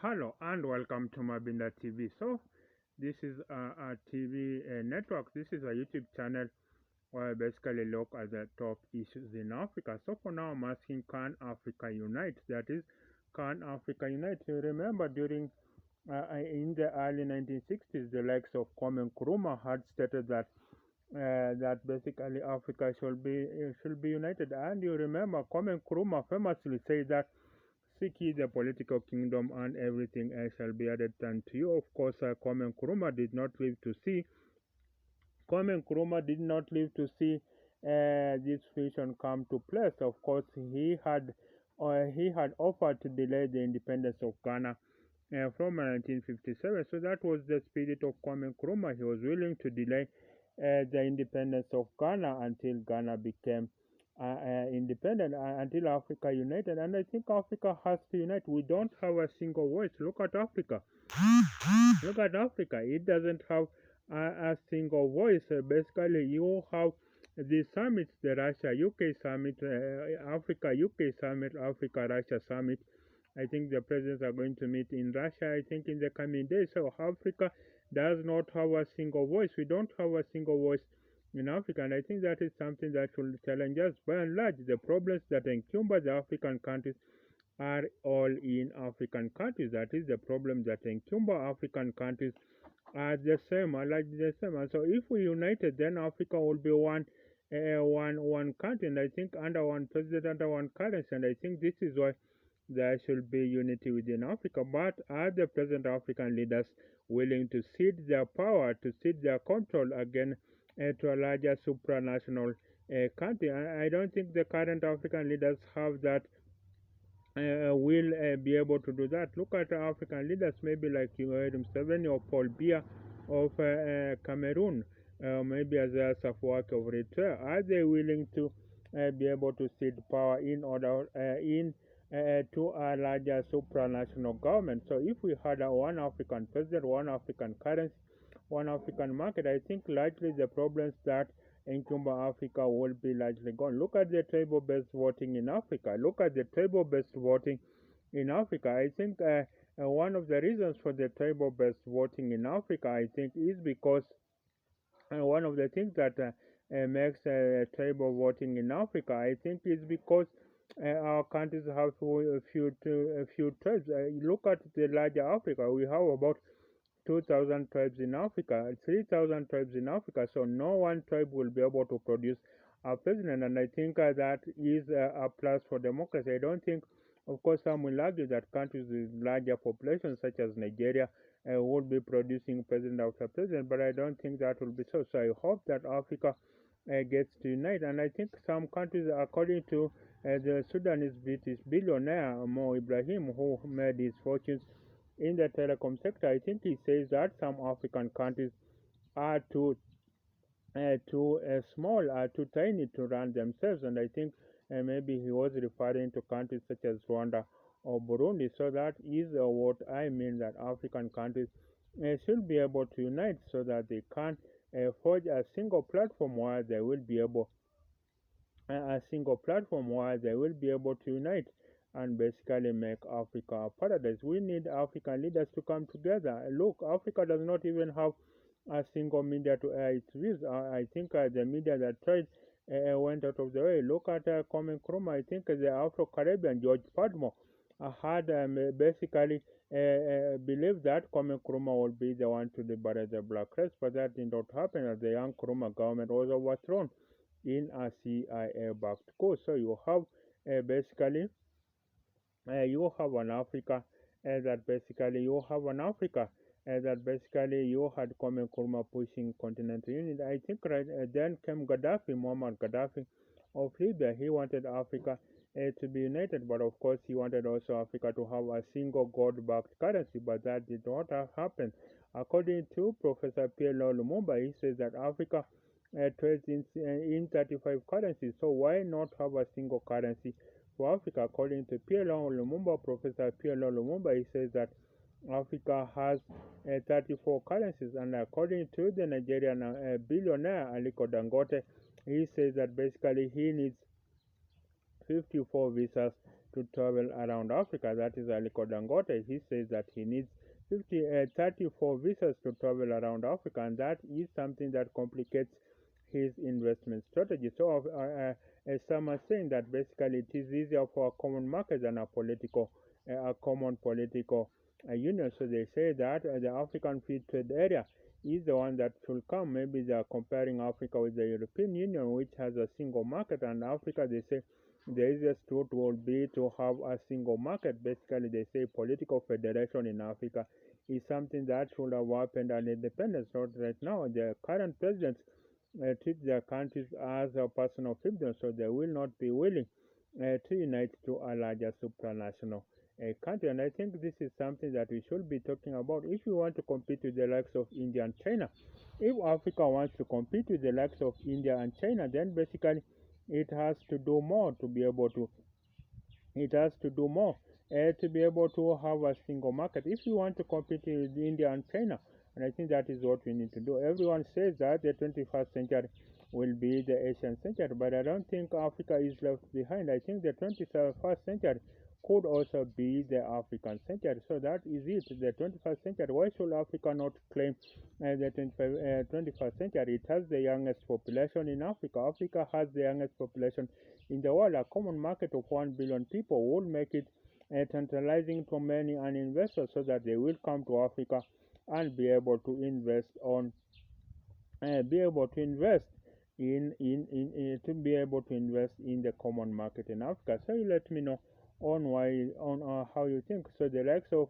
Hello and welcome to Mabinda TV. So, this is a TV network. This is a YouTube channel where I basically look at the top issues in Africa. So, for now, I'm asking, can Africa unite? That is, can Africa unite? You remember during in the early 1960s, the likes of Kwame Nkrumah had stated that basically Africa should be united. And you remember Kwame Nkrumah famously said that seek ye the political kingdom, and everything else shall be added unto you. Of course, Kwame Nkrumah did not live to see. Kwame Nkrumah did not live to see this vision come to place. Of course, he had offered to delay the independence of Ghana from 1957. So that was the spirit of Kwame Nkrumah. He was willing to delay the independence of Ghana until Ghana became independent, until Africa united. And I think Africa has to unite. We don't have a single voice. Look at Africa. Look at Africa. It doesn't have a single voice. Basically, you have the summits, the Russia UK summit, Africa UK summit, Africa Russia summit. I think the presidents are going to meet in Russia, I think, in the coming days. So Africa does not have a single voice. We don't have a single voice in Africa, and I think that is something that will challenge us. By and large, the problems that encumber the African countries are all in African countries. That is, the problem that encumber African countries are the same, are like the same. And so if we united, then Africa will be one country, and I think under one president, under one currency. And I think this is why there should be unity within Africa. But are the present African leaders willing to cede their power, to cede their control again to a larger supranational country? I don't think the current African leaders have that will be able to do that. Look at African leaders, maybe like Museveni or Paul Biya of Cameroon, maybe Isaias Afwerki of Eritrea. Are they willing to be able to cede power in order to a larger supranational government? So if we had one African president, one African currency, one African market, I think largely the problems that encumber Africa will be largely gone. Look at the tribal-based voting in Africa. Look at the tribal-based voting in Africa. I think one of the reasons for the tribal-based voting in Africa, I think, is because one of the things that makes tribal voting in Africa, I think, is because our countries have a few tribes. Look at the larger Africa. We have about 2,000 tribes in Africa, 3,000 tribes in Africa. So no one tribe will be able to produce a president, and I think that is a plus for democracy. I don't think, of course, some will argue that countries with larger populations, such as Nigeria, would be producing president after president, but I don't think that will be so. So I hope that Africa gets to unite, and I think some countries, according to the Sudanese British billionaire Mo Ibrahim, who made his fortunes in the telecom sector, I think he says that some African countries are too small, are too tiny to run themselves, and I think maybe he was referring to countries such as Rwanda or Burundi. So that is what I mean, that African countries should be able to unite so that they can forge a single platform where they will be able to unite and basically make Africa a paradise. We need African leaders to come together. Look, Africa does not even have a single media to air its views. I think the media that tried went out of the way. Look at Kwame Nkrumah. I think the Afro-Caribbean George Padmore had basically believed that Kwame Nkrumah would be the one to liberate the black race, but that did not happen, as the young Nkrumah government was overthrown in a CIA-backed coup. So you have basically you have an Africa that basically you had Kwame Nkrumah pushing continental unity. I think then came Gaddafi, Muammar Gaddafi of Libya. He wanted Africa to be united, but of course he wanted also Africa to have a single gold-backed currency, but that did not happen. According to Professor Pierre Lumumba, he says that Africa trades in 35 currencies, so why not have a single currency for Africa? According to Professor Pierre Lumumba, he says that Africa has 34 currencies, and according to the Nigerian billionaire Aliko Dangote, he says that basically he needs 54 visas to travel around Africa. That is Aliko Dangote. He says that he needs 34 visas to travel around Africa, and that is something that complicates his investment strategy. So, some are saying that basically it is easier for a common market than a common political union. So they say that the African Free Trade Area is the one that should come. Maybe they are comparing Africa with the European Union, which has a single market, and Africa, they say, the easiest route will be to have a single market. Basically, they say political federation in Africa is something that should have happened at independence. Not right now. The current presidents treat their countries as a personal fiefdom, so they will not be willing to unite to a larger supranational country. And I think this is something that we should be talking about if we want to compete with the likes of India and China. If Africa wants to compete with the likes of India and China, then basically it has to do more to be able to it has to do more to be able to have a single market. If you want to compete with India and China, and I think that is what we need to do. Everyone says that the 21st century will be the Asian century, but I don't think Africa is left behind. I think the 21st century could also be the African century. So that is it, the 21st century. Why should Africa not claim the 21st century? It has the youngest population in Africa. Africa has the youngest population in the world. A common market of 1 billion people would make it tantalizing to many an investor, so that they will come to Africa and be able to invest on be able to invest in to be able to invest in the common market in Africa. So you let me know on why on how you think. So the likes of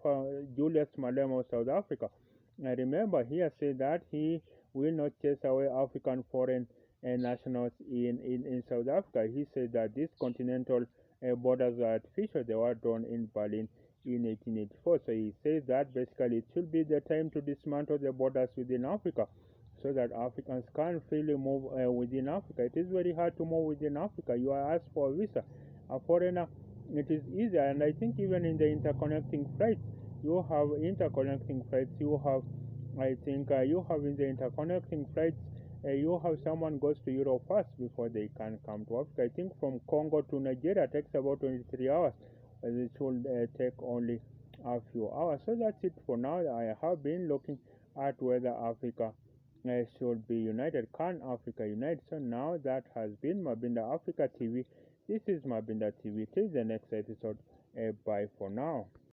Julius Malema of South Africa, I remember he has said that he will not chase away African foreign nationals in South Africa. He said that these continental borders are artificial. They were drawn in Berlin in 1884. So he says that basically it should be the time to dismantle the borders within Africa, so that Africans can freely move within Africa. It is very hard to move within Africa. You are asked for a visa. A foreigner, it is easier. And I think even in the interconnecting flights, you have interconnecting flights. You have, I think, you have in the interconnecting flights, you have someone goes to Europe first before they can come to Africa. I think from Congo to Nigeria takes about 23 hours. It should take only a few hours. So that's it for now. I have been looking at whether Africa should be united. Can Africa unite? So now that has been Mabinda Africa TV. This is Mabinda TV. Till the next episode. Bye for now.